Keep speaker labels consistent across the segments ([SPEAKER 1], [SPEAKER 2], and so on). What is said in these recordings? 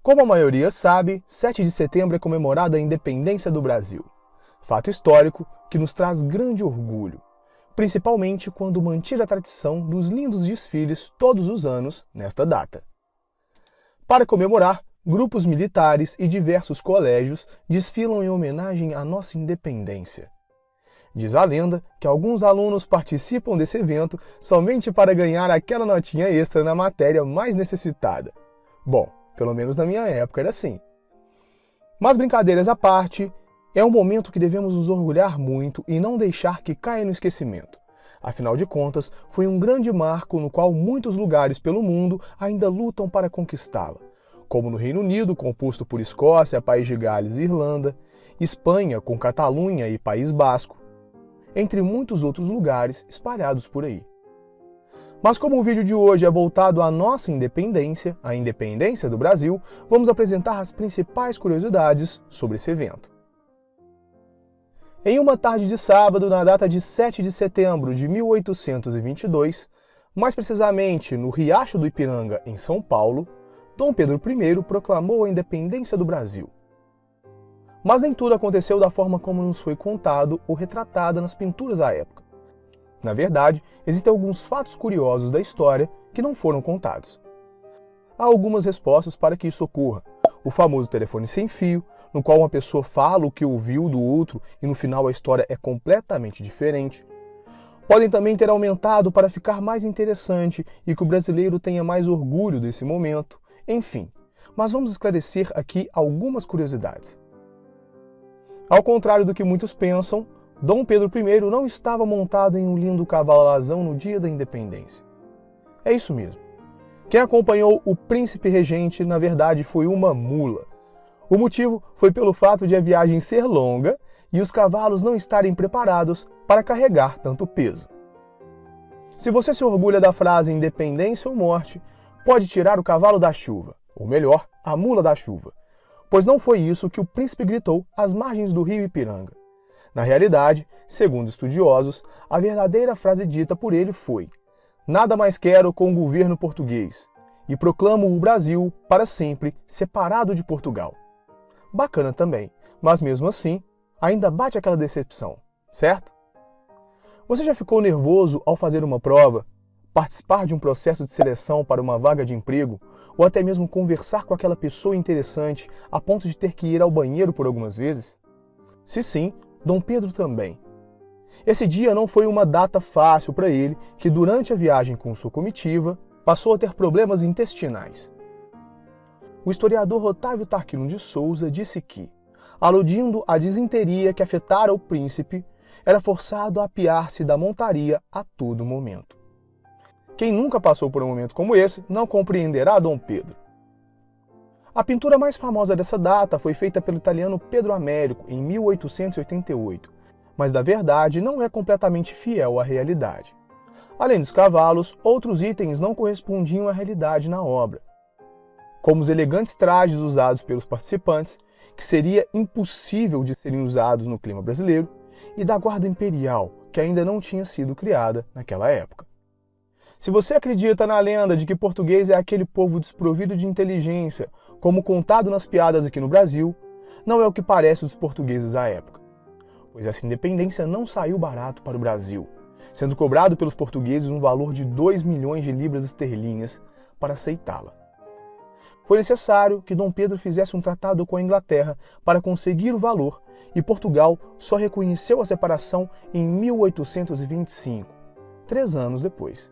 [SPEAKER 1] Como a maioria sabe, 7 de setembro é comemorada a independência do Brasil. Fato histórico que nos traz grande orgulho, principalmente quando mantira a tradição dos lindos desfiles todos os anos nesta data. Para comemorar, grupos militares e diversos colégios desfilam em homenagem à nossa independência. Diz a lenda que alguns alunos participam desse evento somente para ganhar aquela notinha extra na matéria mais necessitada. Bom, pelo menos na minha época era assim. Mas brincadeiras à parte, é um momento que devemos nos orgulhar muito e não deixar que caia no esquecimento. Afinal de contas, foi um grande marco no qual muitos lugares pelo mundo ainda lutam para conquistá-la, como no Reino Unido, composto por Escócia, País de Gales e Irlanda, Espanha, com Catalunha e País Basco, entre muitos outros lugares espalhados por aí. Mas como o vídeo de hoje é voltado à nossa independência, a independência do Brasil, vamos apresentar as principais curiosidades sobre esse evento. Em uma tarde de sábado, na data de 7 de setembro de 1822, mais precisamente no Riacho do Ipiranga, em São Paulo, Dom Pedro I proclamou a independência do Brasil. Mas nem tudo aconteceu da forma como nos foi contado ou retratado nas pinturas à época. Na verdade, existem alguns fatos curiosos da história que não foram contados. Há algumas respostas para que isso ocorra. O famoso telefone sem fio, no qual uma pessoa fala o que ouviu do outro e no final a história é completamente diferente. Podem também ter aumentado para ficar mais interessante e que o brasileiro tenha mais orgulho desse momento. Enfim, mas vamos esclarecer aqui algumas curiosidades. Ao contrário do que muitos pensam, Dom Pedro I não estava montado em um lindo cavalo alazão no dia da independência. É isso mesmo. Quem acompanhou o príncipe regente, na verdade, foi uma mula. O motivo foi pelo fato de a viagem ser longa e os cavalos não estarem preparados para carregar tanto peso. Se você se orgulha da frase independência ou morte, pode tirar o cavalo da chuva, ou melhor, a mula da chuva, pois não foi isso que o príncipe gritou às margens do rio Ipiranga. Na realidade, segundo estudiosos, a verdadeira frase dita por ele foi: "Nada mais quero com o governo português, e proclamo o Brasil para sempre separado de Portugal." Bacana também, mas mesmo assim, ainda bate aquela decepção, certo? Você já ficou nervoso ao fazer uma prova, participar de um processo de seleção para uma vaga de emprego, ou até mesmo conversar com aquela pessoa interessante a ponto de ter que ir ao banheiro por algumas vezes? Se sim, Dom Pedro também. Esse dia não foi uma data fácil para ele, que durante a viagem com sua comitiva, passou a ter problemas intestinais. O historiador Otávio Tarquino de Souza disse que, aludindo à disenteria que afetara o príncipe, era forçado a apear-se da montaria a todo momento. Quem nunca passou por um momento como esse não compreenderá Dom Pedro. A pintura mais famosa dessa data foi feita pelo italiano Pedro Américo em 1888, mas na verdade não é completamente fiel à realidade. Além dos cavalos, outros itens não correspondiam à realidade na obra, como os elegantes trajes usados pelos participantes, que seria impossível de serem usados no clima brasileiro, e da guarda imperial, que ainda não tinha sido criada naquela época. Se você acredita na lenda de que português é aquele povo desprovido de inteligência, como contado nas piadas aqui no Brasil, não é o que parece os portugueses à época, pois essa independência não saiu barato para o Brasil, sendo cobrado pelos portugueses um valor de 2 milhões de libras esterlinhas para aceitá-la. Foi necessário que Dom Pedro fizesse um tratado com a Inglaterra para conseguir o valor, e Portugal só reconheceu a separação em 1825, 3 anos depois.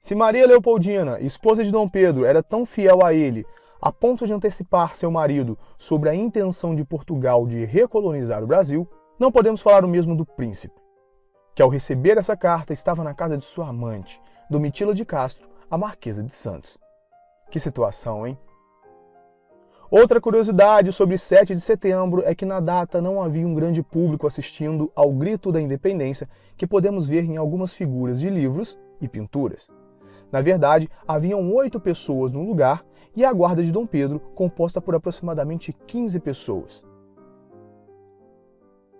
[SPEAKER 1] Se Maria Leopoldina, esposa de Dom Pedro, era tão fiel a ele, a ponto de antecipar seu marido sobre a intenção de Portugal de recolonizar o Brasil, não podemos falar o mesmo do príncipe, que ao receber essa carta estava na casa de sua amante, Domitila de Castro, a Marquesa de Santos. Que situação, hein? Outra curiosidade sobre 7 de setembro é que na data não havia um grande público assistindo ao Grito da Independência que podemos ver em algumas figuras de livros e pinturas. Na verdade, haviam 8 pessoas no lugar e a guarda de Dom Pedro, composta por aproximadamente 15 pessoas.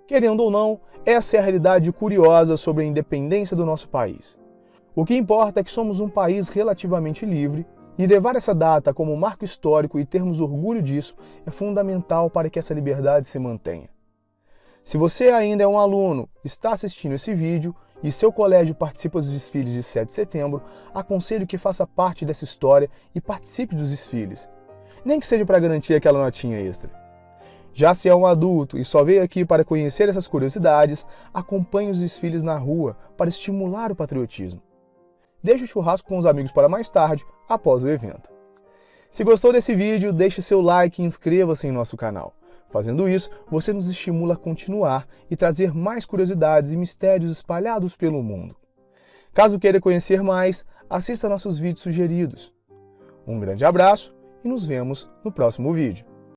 [SPEAKER 1] Querendo ou não, essa é a realidade curiosa sobre a independência do nosso país. O que importa é que somos um país relativamente livre, E levar essa data como marco histórico e termos orgulho disso é fundamental para que essa liberdade se mantenha. Se você ainda é um aluno, está assistindo esse vídeo e seu colégio participa dos desfiles de 7 de setembro, aconselho que faça parte dessa história e participe dos desfiles, nem que seja para garantir aquela notinha extra. Já se é um adulto e só veio aqui para conhecer essas curiosidades, acompanhe os desfiles na rua para estimular o patriotismo. Deixe o churrasco com os amigos para mais tarde, após o evento. Se gostou desse vídeo, deixe seu like e inscreva-se em nosso canal. Fazendo isso, você nos estimula a continuar e trazer mais curiosidades e mistérios espalhados pelo mundo. Caso queira conhecer mais, assista nossos vídeos sugeridos. Um grande abraço e nos vemos no próximo vídeo.